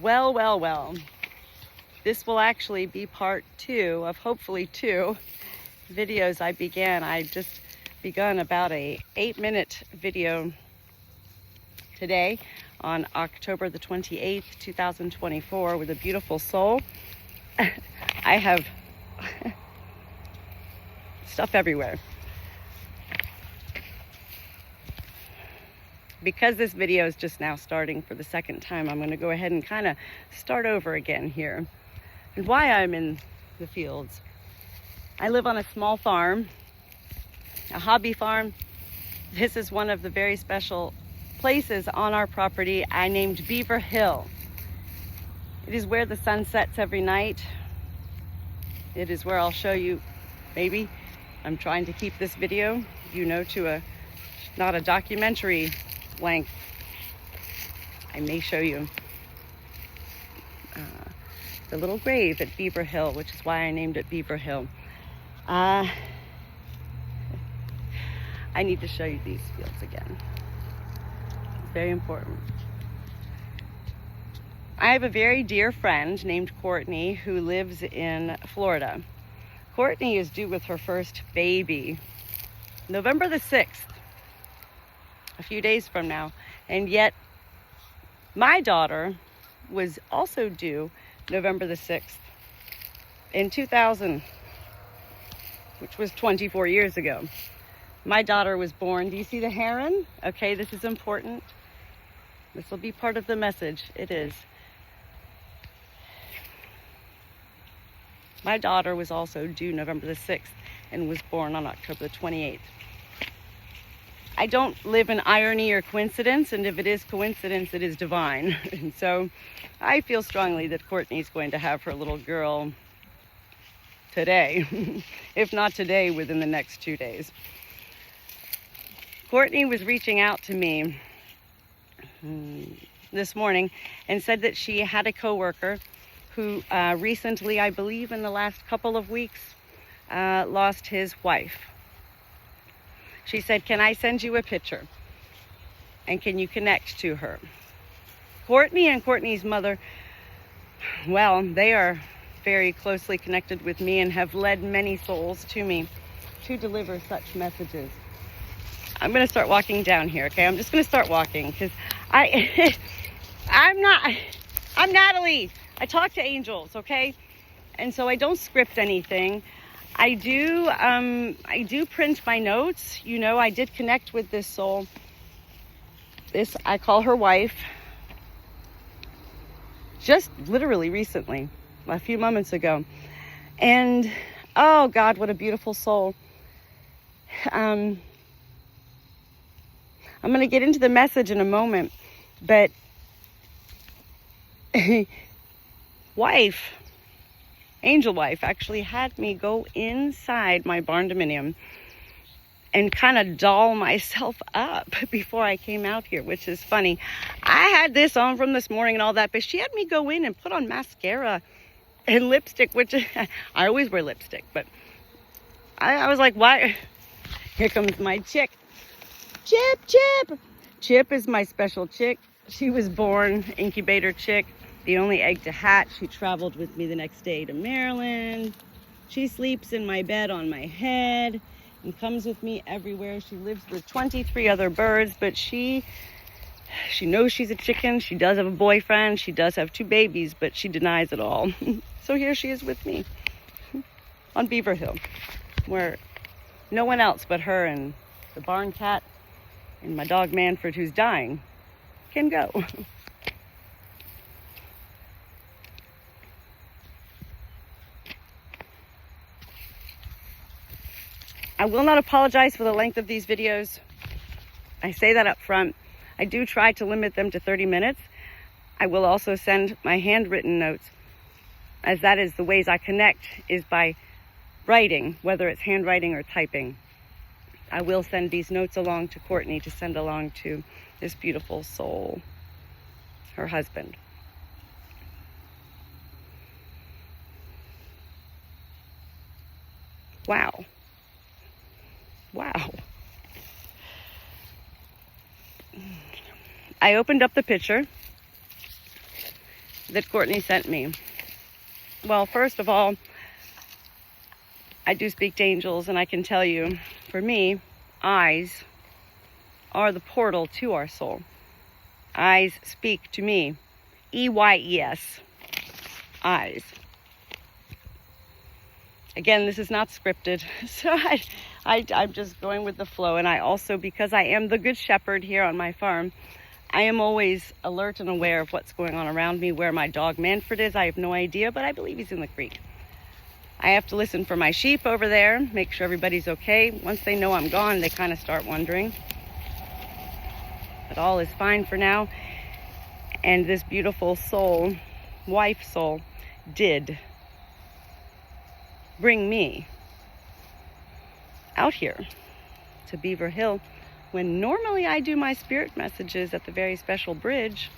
Well, well, well. This will actually be part 2 of hopefully 2 videos I began. I just begun about a 8-minute video today on October the 28th, 2024 with a beautiful soul. I have stuff everywhere. Because this video is just now starting for the second time, I'm going to go ahead and kind of start over again here. And why I'm in the fields. I live on a small farm, a hobby farm. This is one of the very special places on our property I named Beaver Hill. It is where the sun sets every night. It is where I'll show you, maybe, I'm trying to keep this video, to not a documentary length. I may show you the little grave at Beaver Hill, which is why I named it Beaver Hill. I need to show you these fields again. Very important. I have a very dear friend named Courtney who lives in Florida. Courtney is due with her first baby November the 6th, a few days from now. And yet my daughter was also due November the 6th in 2000, which was 24 years ago. My daughter was born, do you see the heron? Okay, this is important. This will be part of the message. It is. My daughter was also due November the 6th and was born on October the 28th. I don't live in irony or coincidence, and if it is coincidence, it is divine. And so I feel strongly that Courtney's going to have her little girl today, if not today, within the next 2 days. Courtney was reaching out to me this morning and said that she had a coworker who recently, I believe in the last couple of weeks, lost his wife. She said, "Can I send you a picture? And can you connect to her?" Courtney and Courtney's mother, well, they are very closely connected with me and have led many souls to me to deliver such messages. I'm going to start walking down here, okay? I'm just going to start walking because I'm Natalie. I talk to angels, okay? And so I don't script anything. I do print my notes. I did connect with this soul. This, I call her wife. Just literally recently, a few moments ago. And, oh God, what a beautiful soul. I'm going to get into the message in a moment, but angel wife actually had me go inside my barn dominium and kind of doll myself up before I came out here, which is funny. I had this on from this morning and all that, but she had me go in and put on mascara and lipstick, which I always wear lipstick, but I was like, why? Here comes my chick. Chip. Chip is my special chick. She was born incubator chick, the only egg to hatch. She traveled with me the next day to Maryland. She sleeps in my bed on my head and comes with me everywhere. She lives with 23 other birds, but she knows she's a chicken. She does have a boyfriend. She does have 2 babies, but she denies it all. So here she is with me on Beaver Hill, where no one else but her and the barn cat and my dog Manfred, who's dying, can go. I will not apologize for the length of these videos. I say that up front. I do try to limit them to 30 minutes. I will also send my handwritten notes, as that is the ways I connect, is by writing, whether it's handwriting or typing. I will send these notes along to Courtney to send along to this beautiful soul, her husband. Wow. I opened up the picture. that Courtney sent me. Well, first of all, I do speak to angels, and I can tell you, for me, eyes are the portal to our soul. Eyes speak to me. EYES. Eyes. Again, this is not scripted, so I'm just going with the flow. And I also, because I am the good shepherd here on my farm, I am always alert and aware of what's going on around me. Where my dog Manfred is, I have no idea, but I believe he's in the creek. I have to listen for my sheep over there, make sure everybody's okay. Once they know I'm gone, they kind of start wondering. But all is fine for now. And this beautiful soul, wife soul, did bring me out here to Beaver Hill, when normally I do my spirit messages at the very special bridge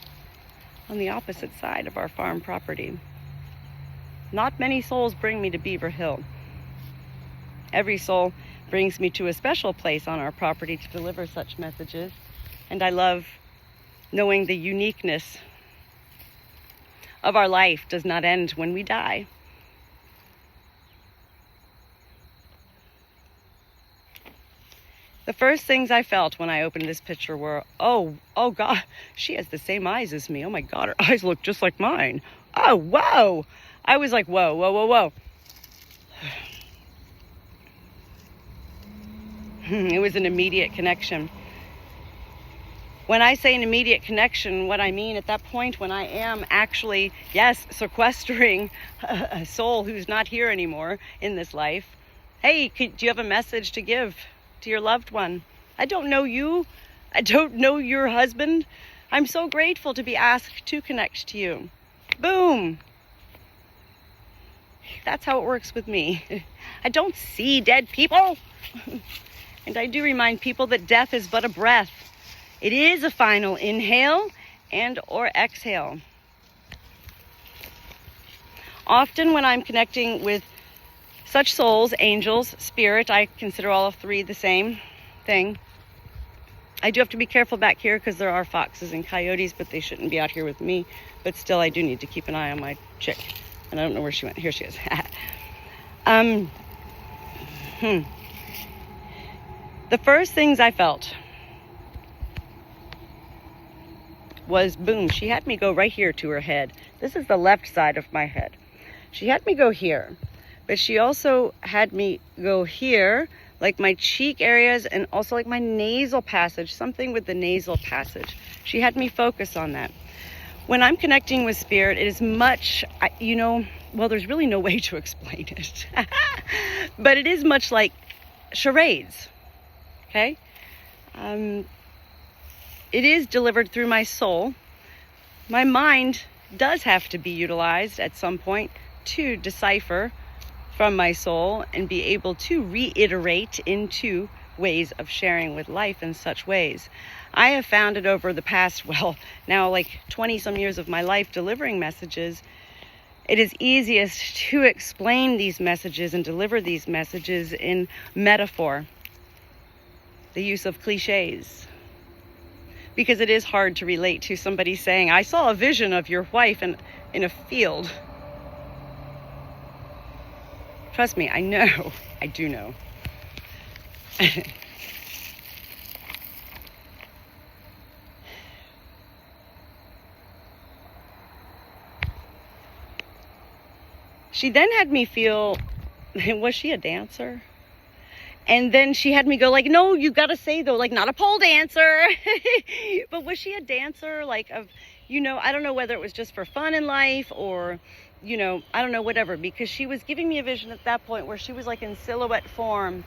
on the opposite side of our farm property. Not many souls bring me to Beaver Hill. Every soul brings me to a special place on our property to deliver such messages, and I love knowing the uniqueness of our life does not end when we die. The first things I felt when I opened this picture were, oh God, she has the same eyes as me. Oh my God, her eyes look just like mine. Oh, whoa. I was like, whoa. It was an immediate connection. When I say an immediate connection, what I mean at that point when I am actually, yes, sequestering a soul who's not here anymore in this life. Hey, do you have a message to give to your loved one? I don't know you. I don't know your husband. I'm so grateful to be asked to connect to you. Boom. That's how it works with me. I don't see dead people. And I do remind people that death is but a breath. It is a final inhale and or exhale. Often when I'm connecting with such souls, angels, spirit, I consider all of three the same thing. I do have to be careful back here because there are foxes and coyotes, but they shouldn't be out here with me. But still, I do need to keep an eye on my chick. And I don't know where she went. Here she is. The first things I felt was, boom, she had me go right here to her head. This is the left side of my head. She had me go here, but she also had me go here, like my cheek areas and also like my nasal passage, something with the nasal passage. She had me focus on that. When I'm connecting with spirit, it is much, well, there's really no way to explain it, but it is much like charades, okay? It is delivered through my soul. My mind does have to be utilized at some point to decipher from my soul and be able to reiterate into ways of sharing with life in such ways. I have found it over the past, now like 20 some years of my life delivering messages, it is easiest to explain these messages and deliver these messages in metaphor, the use of cliches. Because it is hard to relate to somebody saying, I saw a vision of your wife in a field. Trust me, I know. I do know. She then had me feel, was she a dancer? And then she had me go like, no, you got to say though, like not a pole dancer. But was she a dancer? Like of, I don't know whether it was just for fun in life or, I don't know, whatever. Because she was giving me a vision at that point where she was like in silhouette form.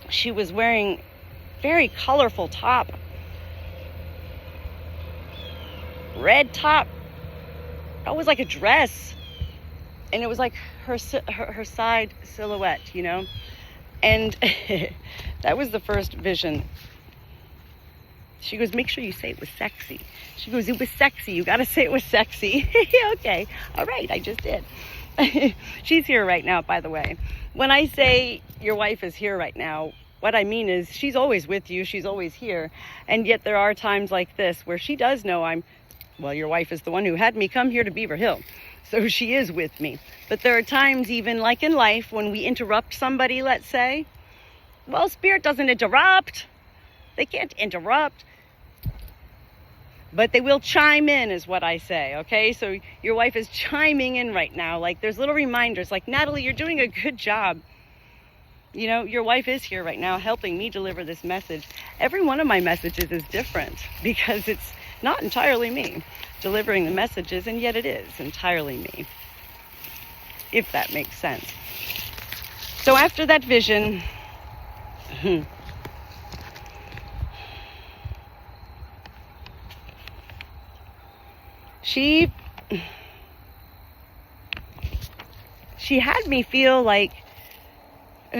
She was wearing very colorful top. Red top. It was like a dress. And it was like her side silhouette, And that was the first vision. She goes, make sure you say it was sexy. She goes, it was sexy. You got to say it was sexy. Okay. All right. I just did. She's here right now, by the way. When I say your wife is here right now, what I mean is she's always with you. She's always here. And yet there are times like this where she does know I'm Well, your wife is the one who had me come here to Beaver Hill. So she is with me. But there are times, even like in life, when we interrupt somebody, let's say, well, Spirit doesn't interrupt. They can't interrupt. But they will chime in, is what I say, okay? So your wife is chiming in right now. Like, there's little reminders, like, Natalie, you're doing a good job. You know, your wife is here right now helping me deliver this message. Every one of my messages is different because it's not entirely me delivering the messages, and yet it is entirely me, if that makes sense. So after that vision, she had me feel like, we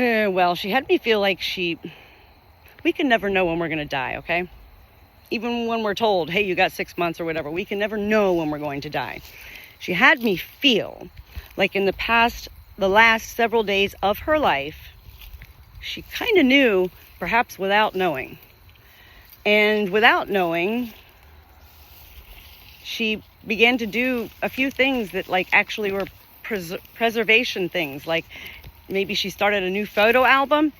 can never know when we're going to die, okay? Even when we're told, hey, you got 6 months or whatever, we can never know when we're going to die. She had me feel like in the last several days of her life, she kind of knew, perhaps without knowing. And without knowing, she began to do a few things that like actually were preservation things. Like maybe she started a new photo album.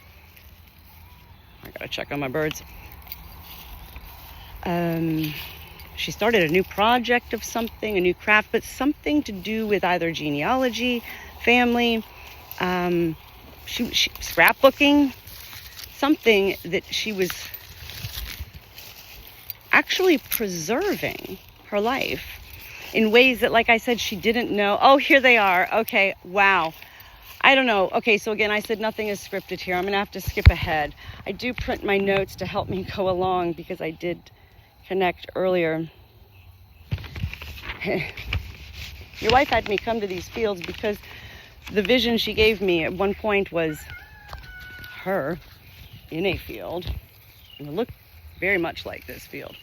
I gotta check on my birds. She started a new project of something, a new craft, but something to do with either genealogy, family, she scrapbooking, something that she was actually preserving her life in ways that, like I said, she didn't know. Oh, here they are. Okay, wow. I don't know. Okay, so again, I said nothing is scripted here. I'm going to have to skip ahead. I do print my notes to help me go along because I did connect earlier. Your wife had me come to these fields because the vision she gave me at one point was her in a field. And it looked very much like this field,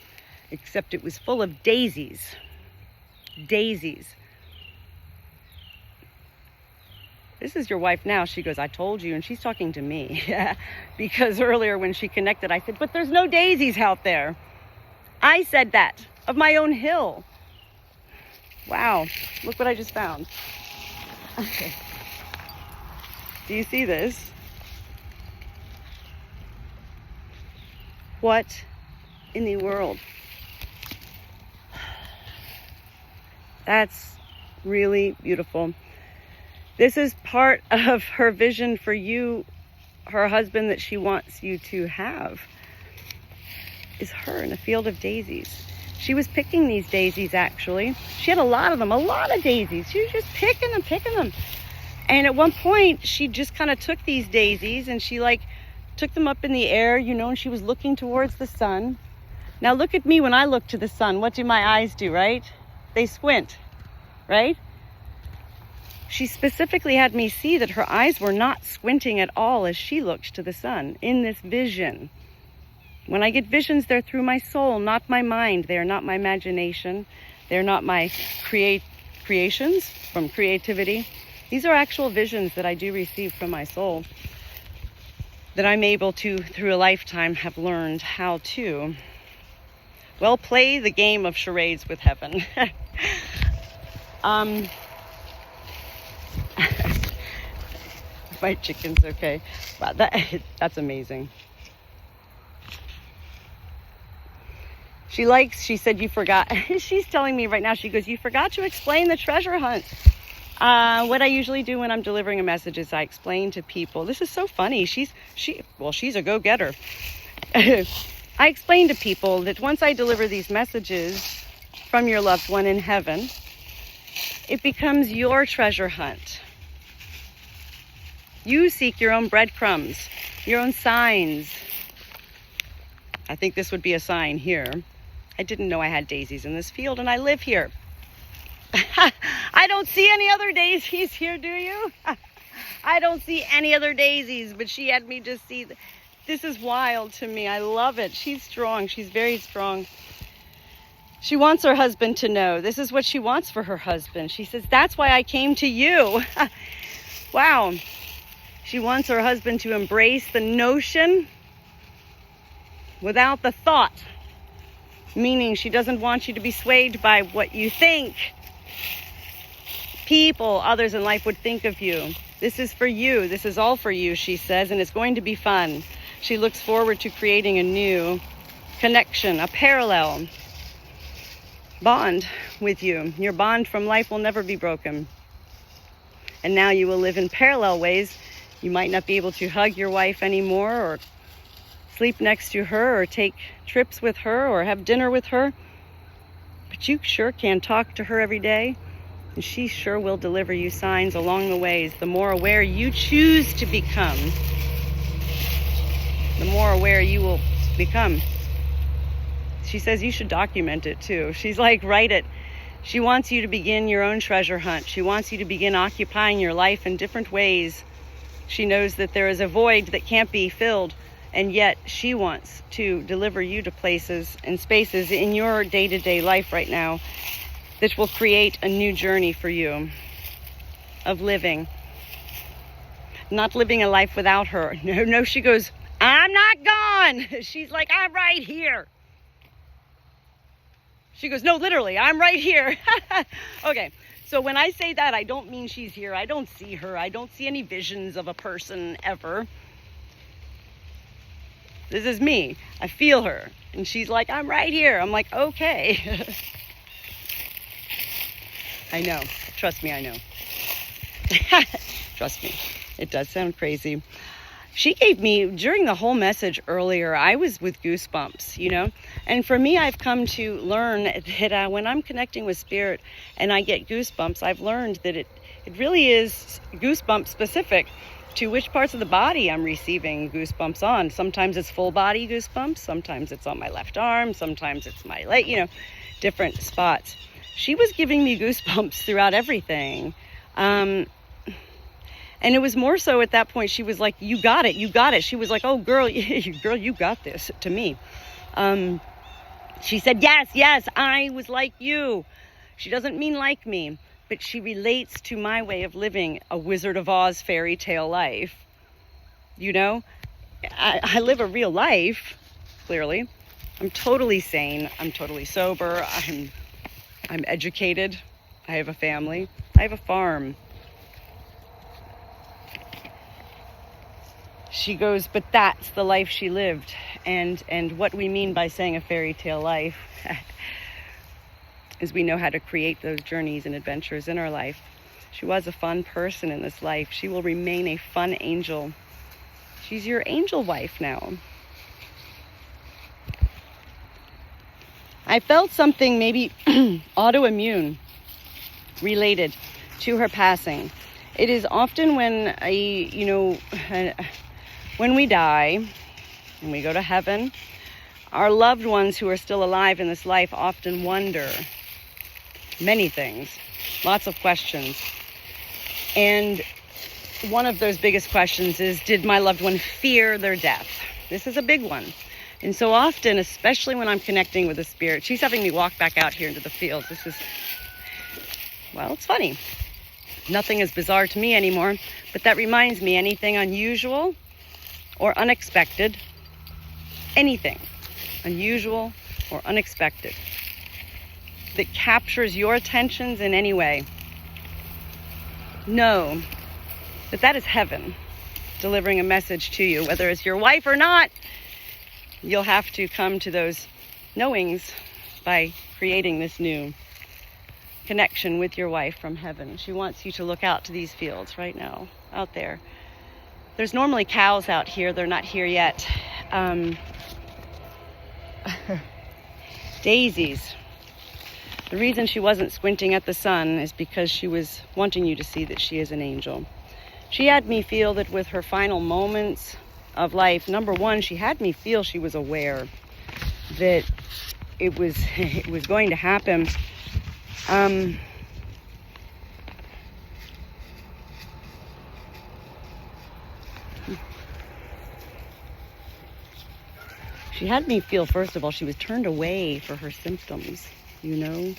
except it was full of daisies. Daisies. This is your wife now. She goes, I told you, and she's talking to me. Because earlier when she connected, I said, but there's no daisies out there. I said that of my own hill. Wow, look what I just found. Okay. Do you see this? What in the world? That's really beautiful. This is part of her vision for you, her husband, that she wants you to have, is her in a field of daisies. She was picking these daisies, actually. She had a lot of them, a lot of daisies. She was just picking them. And at one point, she just kind of took these daisies and she like took them up in the air, you know, and she was looking towards the sun. Now look at me when I look to the sun. What do my eyes do, right? They squint, right? She specifically had me see that her eyes were not squinting at all as she looked to the sun in this vision. When I get visions, they're through my soul, not my mind. They are not my imagination. They're not my creations from creativity. These are actual visions that I do receive from my soul that I'm able to, through a lifetime, have learned how to, well, play the game of charades with heaven. My chicken's okay. Wow, that's amazing. She said, you forgot. She's telling me right now, she goes, you forgot to explain the treasure hunt. What I usually do when I'm delivering a message is I explain to people. This is so funny. She's a go-getter. I explain to people that once I deliver these messages from your loved one in heaven, it becomes your treasure hunt. You seek your own breadcrumbs, your own signs. I think this would be a sign here. I didn't know I had daisies in this field, and I live here. I don't see any other daisies here, do you? I don't see any other daisies, but she had me just see. This is wild to me. I love it. She's strong. She's very strong. She wants her husband to know. This is what she wants for her husband. She says, that's why I came to you. Wow. She wants her husband to embrace the notion without the thought. meaning she doesn't want you to be swayed by what you think people, others in life would think of you. This is for you. This is all for you, she says, and it's going to be fun. She looks forward to creating a new connection, a parallel bond with you. Your bond from life will never be broken. And now you will live in parallel ways. You might not be able to hug your wife anymore, or sleep next to her, or take trips with her, or have dinner with her. But you sure can talk to her every day. And she sure will deliver you signs along the ways. The more aware you choose to become, the more aware you will become. She says you should document it too. She's like, write it. She wants you to begin your own treasure hunt. She wants you to begin occupying your life in different ways. She knows that there is a void that can't be filled, and yet she wants to deliver you to places and spaces in your day-to-day life right now that will create a new journey for you of living. Not living a life without her. No, she goes, I'm not gone. She's like, I'm right here. She goes, no, literally, I'm right here. Okay, so when I say that, I don't mean she's here. I don't see her. I don't see any visions of a person ever. This is me. I feel her. And she's like, I'm right here. I'm like, okay. I know. Trust me, I know. Trust me. It does sound crazy. She gave me, during the whole message earlier, I was with goosebumps, you know. And for me, I've come to learn that when I'm connecting with spirit and I get goosebumps, I've learned that it really is goosebump specific to which parts of the body I'm receiving goosebumps on. Sometimes it's full body goosebumps. Sometimes it's on my left arm. Sometimes it's my leg, you know, different spots. She was giving me goosebumps throughout everything. And it was more so at that point, she was like, you got it, you got it. She was like, oh, girl, you got this, to me. She said, yes, I was like you. She doesn't mean like me, but she relates to my way of living a Wizard of Oz fairy tale life. You know, I live a real life, clearly. I'm totally sane. I'm totally sober. I'm educated. I have a family. I have a farm. She goes, but that's the life she lived. And what we mean by saying a fairy tale life is we know how to create those journeys and adventures in our life. She was a fun person in this life. She will remain a fun angel. She's your angel wife now. I felt something maybe autoimmune related to her passing. It is often when when we die and we go to heaven, our loved ones who are still alive in this life often wonder many things, lots of questions. And one of those biggest questions is, did my loved one fear their death? This is a big one. And so often, especially when I'm connecting with a spirit, she's having me walk back out here into the field. This is, well, it's funny. Nothing is bizarre to me anymore, but that reminds me, anything unusual or unexpected, anything unusual or unexpected that captures your attentions in any way, know that that is heaven delivering a message to you. Whether it's your wife or not, you'll have to come to those knowings by creating this new connection with your wife from heaven. She wants you to look out to these fields right now, out there. There's normally cows out here. They're not here yet. Daisies. The reason she wasn't squinting at the sun is because she was wanting you to see that she is an angel. She had me feel that with her final moments of life, number one, she had me feel she was aware that it was going to happen. She had me feel, first of all, she was turned away for her symptoms, you know?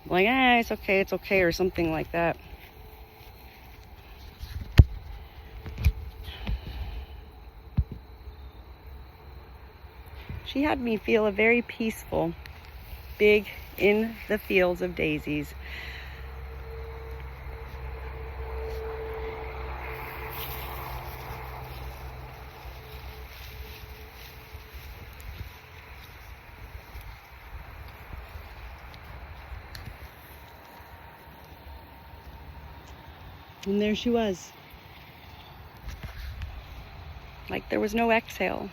Like, it's okay, or something like that. She had me feel a very peaceful, big in the fields of daisies. And there she was. Like there was no exhale.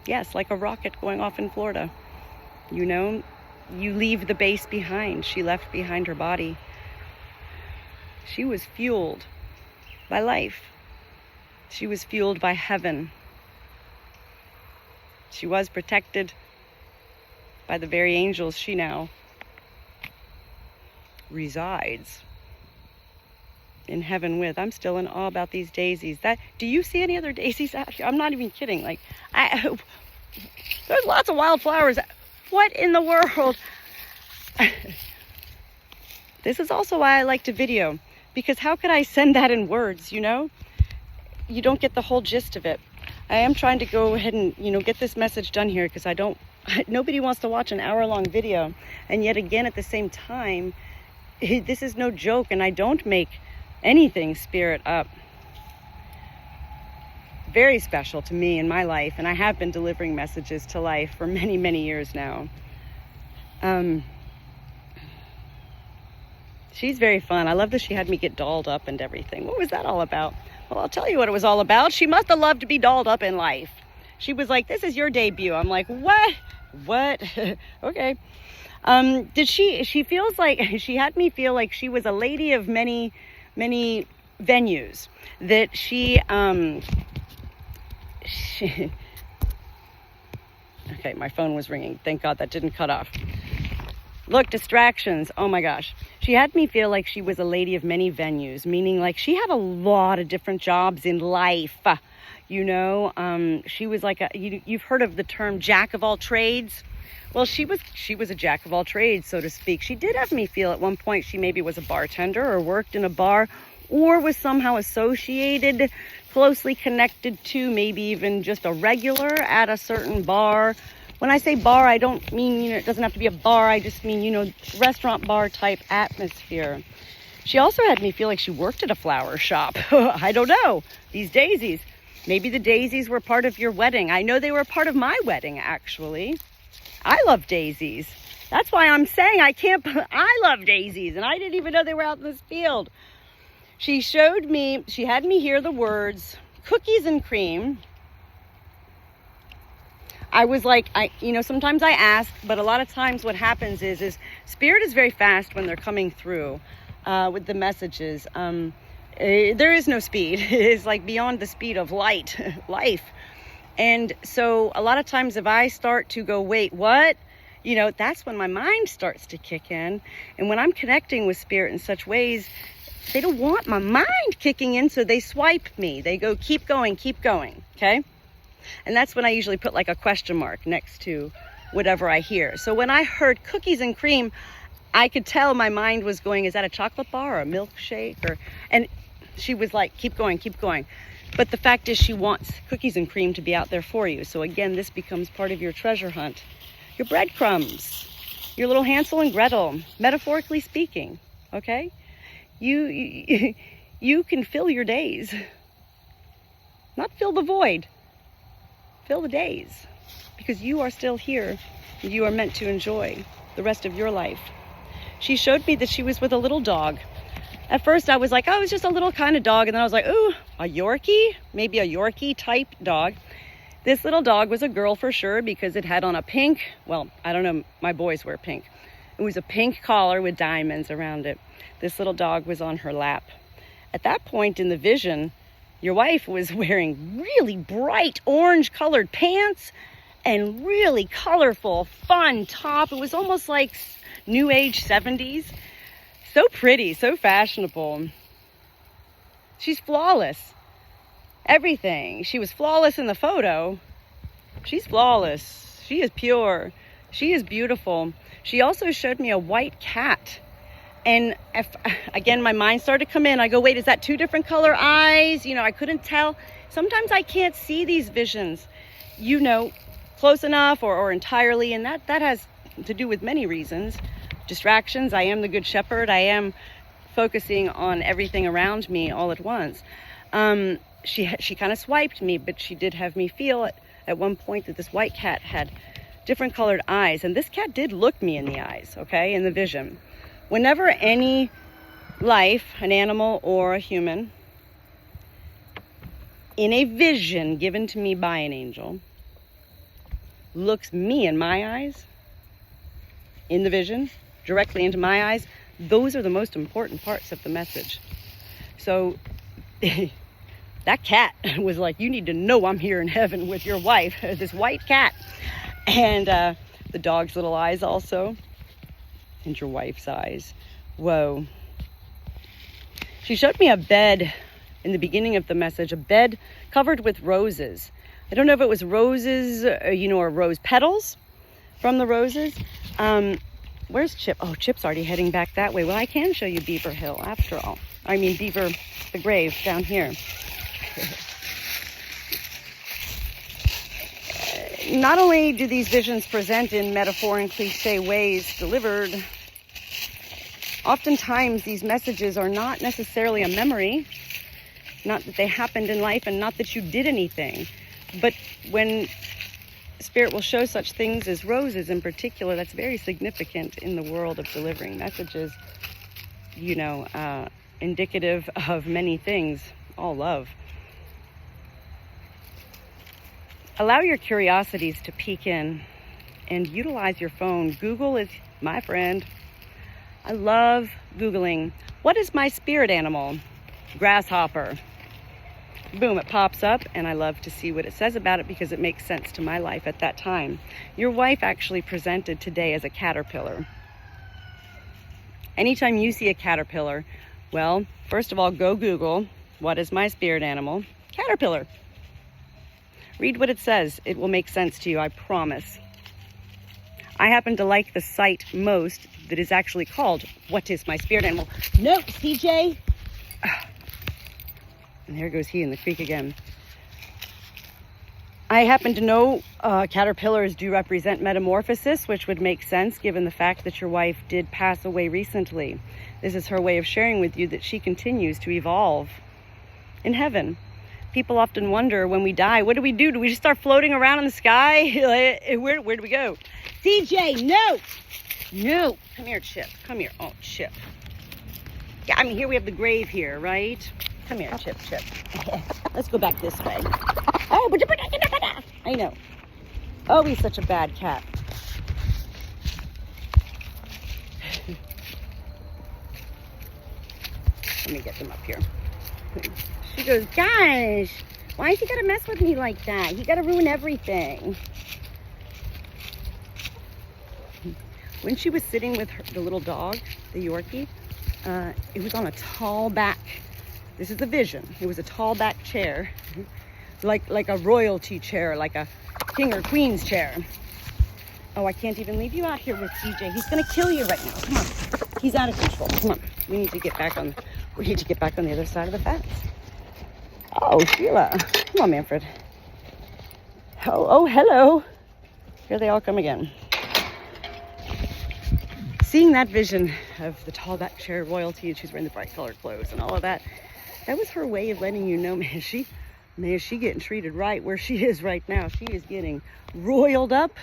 Yes, like a rocket going off in Florida. You know, you leave the base behind. She left behind her body. She was fueled by life. She was fueled by heaven. She was protected by the very angels she now resides in heaven with. I'm still in awe about these daisies. Do you see any other daisies out here? I'm not even kidding. Like, there's lots of wildflowers. What in the world? This is also why I like to video, because how could I send that in words, you know? You don't get the whole gist of it. I am trying to go ahead and, get this message done here, because nobody wants to watch an hour-long video. And yet again, at the same time, this is no joke, and I don't make anything spirit up. Very special to me in my life, and I have been delivering messages to life for many, many years now. She's very fun. I love that she had me get dolled up and everything. What was that all about? Well, I'll tell you what it was all about. She must have loved to be dolled up in life. She was like, this is your debut. I'm like, what? Okay. Did she feels like, she had me feel like she was a lady of many, many venues. That she okay, my phone was ringing. Thank God that didn't cut off. Look, distractions. Oh my gosh. She had me feel like she was a lady of many venues, meaning like she had a lot of different jobs in life. She was like you've heard of the term jack of all trades. Well, she was a jack of all trades, so to speak. She did have me feel at one point she maybe was a bartender or worked in a bar or was somehow associated, closely connected to, maybe even just a regular at a certain bar. When I say bar, I don't mean, it doesn't have to be a bar. I just mean, restaurant bar type atmosphere. She also had me feel like she worked at a flower shop. I don't know. These daisies. Maybe the daisies were part of your wedding. I know they were part of my wedding, actually. I love daisies. That's why I'm saying I love daisies, and I didn't even know they were out in this field. She had me hear the words, cookies and cream. I was like, sometimes I ask, but a lot of times what happens is spirit is very fast when they're coming through with the messages. There is no speed. It is like beyond the speed of life. And so a lot of times if I start to go, wait, what? That's when my mind starts to kick in. And when I'm connecting with spirit in such ways, they don't want my mind kicking in, so they swipe me. They go, keep going, okay? And that's when I usually put like a question mark next to whatever I hear. So when I heard cookies and cream, I could tell my mind was going, is that a chocolate bar or a milkshake? And she was like, keep going. But the fact is she wants cookies and cream to be out there for you. So again, this becomes part of your treasure hunt. Your breadcrumbs, your little Hansel and Gretel, metaphorically speaking, okay? You can fill your days. Not fill the void. Fill the days, because you are still here. You are meant to enjoy the rest of your life. She showed me that she was with a little dog. At first I was like, oh, it's just a little kind of dog. And then I was like, ooh, a Yorkie? Maybe a Yorkie type dog. This little dog was a girl for sure, because it had on a pink, well, I don't know, my boys wear pink. It was a pink collar with diamonds around it. This little dog was on her lap. At that point in the vision, your wife was wearing really bright orange colored pants and really colorful, fun top. It was almost like new age 70s. So pretty, so fashionable. She's flawless. Everything. She was flawless in the photo. She's flawless. She is pure. She is beautiful. She also showed me a white cat. And again, my mind started to come in. I go, wait, is that two different color eyes? I couldn't tell. Sometimes I can't see these visions. you know, close enough or entirely, and that has to do with many reasons. Distractions. I am the good shepherd. I am focusing on everything around me all at once. She kind of swiped me, but she did have me feel at one point that this white cat had different colored eyes, and this cat did look me in the eyes, okay, in the vision. Whenever any life, an animal or a human, in a vision given to me by an angel, looks me in my eyes, in the vision, directly into my eyes, those are the most important parts of the message. So that cat was like, you need to know I'm here in heaven with your wife, this white cat. And the dog's little eyes also, and your wife's eyes. Whoa. She showed me a bed in the beginning of the message, a bed covered with roses. I don't know if it was roses, or rose petals from the roses. Where's Chip? Oh, Chip's already heading back that way. Well, I can show you Beaver Hill after all. I mean, Beaver, the grave down here. Not only do these visions present in metaphor and cliche ways delivered, oftentimes these messages are not necessarily a memory, not that they happened in life and not that you did anything. But when Spirit will show such things as roses in particular, that's very significant in the world of delivering messages, indicative of many things, all love. Allow your curiosities to peek in and utilize your phone. Google is my friend. I love Googling. What is my spirit animal? Grasshopper. Boom, it pops up, and I love to see what it says about it because it makes sense to my life at that time. Your wife actually presented today as a caterpillar. Anytime you see a caterpillar, well, first of all, go Google, what is my spirit animal? Caterpillar. Read what it says. It will make sense to you, I promise. I happen to like the site most that is actually called, What is my spirit animal? No, CJ. And there goes he in the creek again. I happen to know caterpillars do represent metamorphosis, which would make sense given the fact that your wife did pass away recently. This is her way of sharing with you that she continues to evolve in heaven. People often wonder when we die, what do we do? Do we just start floating around in the sky? Where do we go? CJ, no! No! Come here, Chip. Come here. Oh, Chip. Yeah, I mean, here we have the grave here, right? Come here, Chip. Let's go back this way. Oh, I know. Oh, he's such a bad cat. Let me get them up here. She goes, gosh, why has he got to mess with me like that? He got to ruin everything. When she was sitting with the little dog, the Yorkie, it was on a tall back. This is the vision. It was a tall back chair, like a royalty chair, like a king or queen's chair. Oh, I can't even leave you out here with CJ. He's gonna kill you right now. Come on, he's out of control. Come on, we need to get back on the other side of the fence. Oh, Sheila, come on, Manfred. Oh, hello. Here they all come again. Seeing that vision of the tall back chair royalty, and she's wearing the bright colored clothes and all of that, that was her way of letting you know, man, is she getting treated right where she is right now. She is getting roiled up.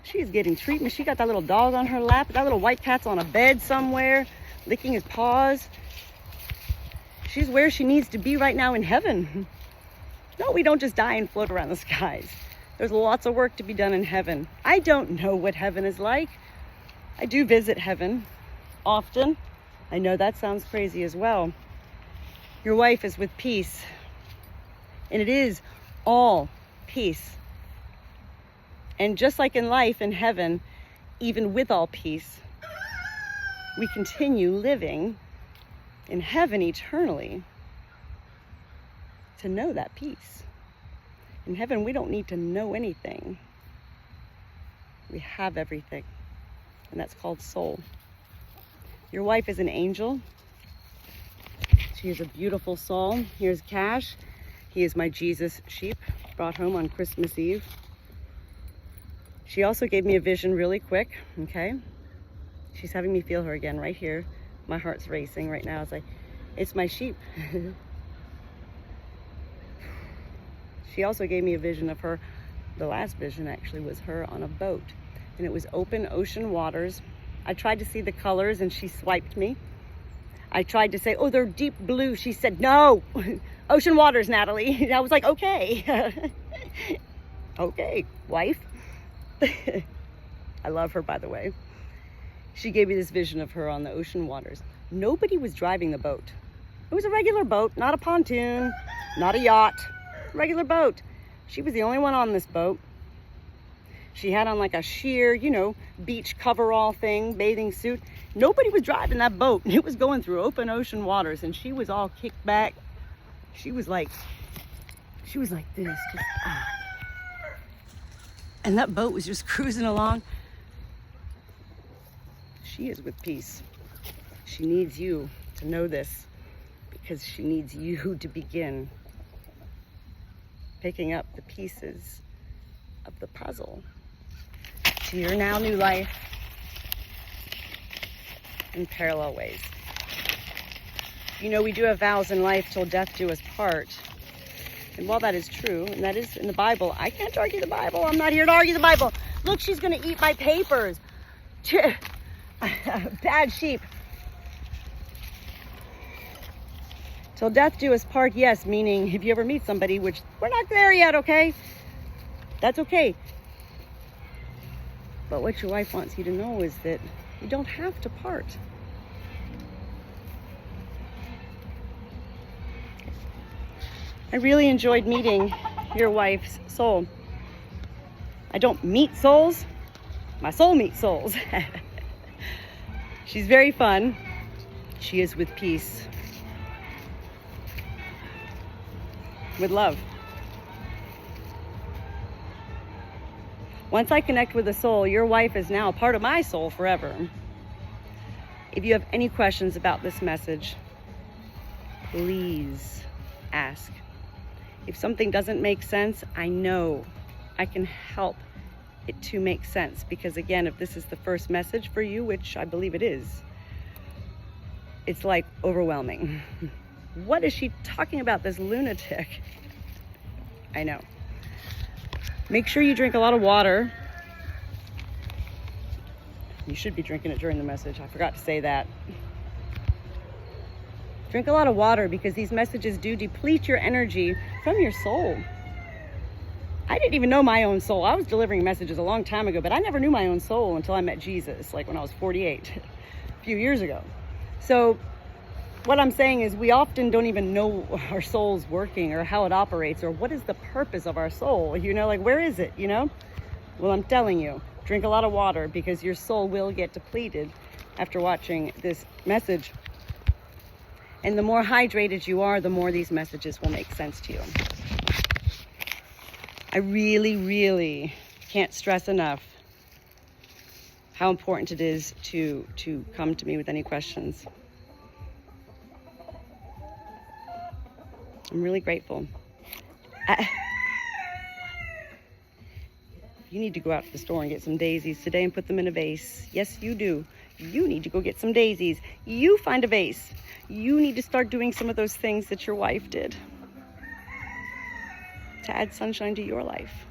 She is getting treatment. She got that little dog on her lap. That little white cat's on a bed somewhere, licking his paws. She's where she needs to be right now in heaven. No, we don't just die and float around the skies. There's lots of work to be done in heaven. I don't know what heaven is like. I do visit heaven often. I know that sounds crazy as well. Your wife is with peace. And it is all peace. And just like in life, in heaven, even with all peace, we continue living in heaven eternally to know that peace. In heaven, we don't need to know anything. We have everything. And that's called soul. Your wife is an angel. She is a beautiful soul. Here's Cash. He is my Jesus sheep. brought home on Christmas Eve. She also gave me a vision really quick, okay? She's having me feel her again right here. My heart's racing right now. It's my sheep. She also gave me a vision of her. The last vision actually was her on a boat, and it was open ocean waters. I tried to see the colors and she swiped me. I tried to say, oh, they're deep blue. She said, no, ocean waters, Natalie. I was like, okay. Okay, wife. I love her, by the way. She gave me this vision of her on the ocean waters. Nobody was driving the boat. It was a regular boat, not a pontoon, not a yacht, regular boat. She was the only one on this boat. She had on like a sheer, beach coverall thing, bathing suit. Nobody was driving that boat. It was going through open ocean waters, and she was all kicked back. She was like this, just And that boat was just cruising along. She is with peace. She needs you to know this, because she needs you to begin picking up the pieces of the puzzle to your now new life in parallel ways. We do have vows in life till death do us part. And while that is true, and that is in the Bible, I can't argue the Bible. I'm not here to argue the Bible. Look, she's going to eat my papers. Bad sheep. Till death do us part, yes, meaning if you ever meet somebody, which we're not there yet, okay? That's okay. But what your wife wants you to know is that you don't have to part. I really enjoyed meeting your wife's soul. I don't meet souls, my soul meets souls. She's very fun. She is with peace. With love. Once I connect with the soul, your wife is now a part of my soul forever. If you have any questions about this message, please ask. If something doesn't make sense, I know I can help it to make sense. Because again, if this is the first message for you, which I believe it is, it's like overwhelming. What is she talking about, this lunatic? I know. Make sure you drink a lot of water. You should be drinking it during the message. I forgot to say that. Drink a lot of water, because these messages do deplete your energy from your soul. I didn't even know my own soul. I was delivering messages a long time ago, but I never knew my own soul until I met Jesus, like when I was 48, a few years ago. So what I'm saying is we often don't even know our soul's working or how it operates or what is the purpose of our soul. Like where is it, Well, I'm telling you, drink a lot of water, because your soul will get depleted after watching this message. And the more hydrated you are, the more these messages will make sense to you. I really, really can't stress enough how important it is to come to me with any questions. I'm really grateful. You need to go out to the store and get some daisies today and put them in a vase. Yes, you do. You need to go get some daisies. You find a vase. You need to start doing some of those things that your wife did to add sunshine to your life.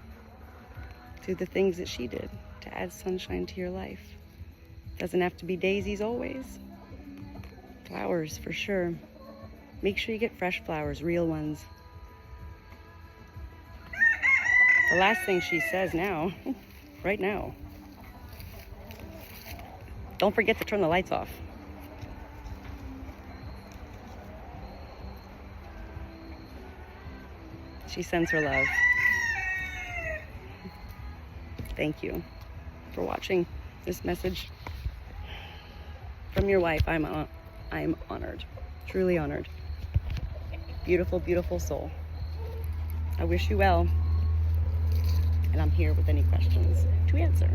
Do the things that she did to add sunshine to your life. Doesn't have to be daisies always. Flowers for sure. Make sure you get fresh flowers, real ones. The last thing she says now, right now, don't forget to turn the lights off. She sends her love. Thank you for watching this message from your wife. I'm honored, truly honored. Beautiful, beautiful soul. I wish you well, and I'm here with any questions to answer.